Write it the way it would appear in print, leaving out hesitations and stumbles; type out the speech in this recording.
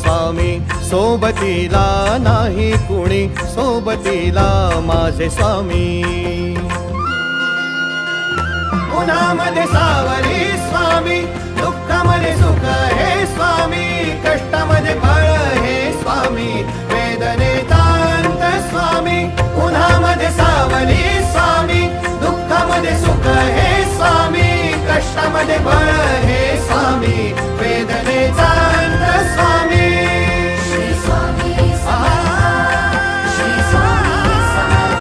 स्वामी, सोबतीला नाही कुणी, सोबतीला माझे स्वामी. उन्हामध्ये सावली स्वामी, दुःखामध्ये सुख हे स्वामी, कष्टामध्ये फळ हे स्वामी, वेदनेचा अंत स्वामी. उन्हामध्ये सावली स्वामी, दुःखामध्ये सुख हे स्वामी, कष्टामध्ये फळ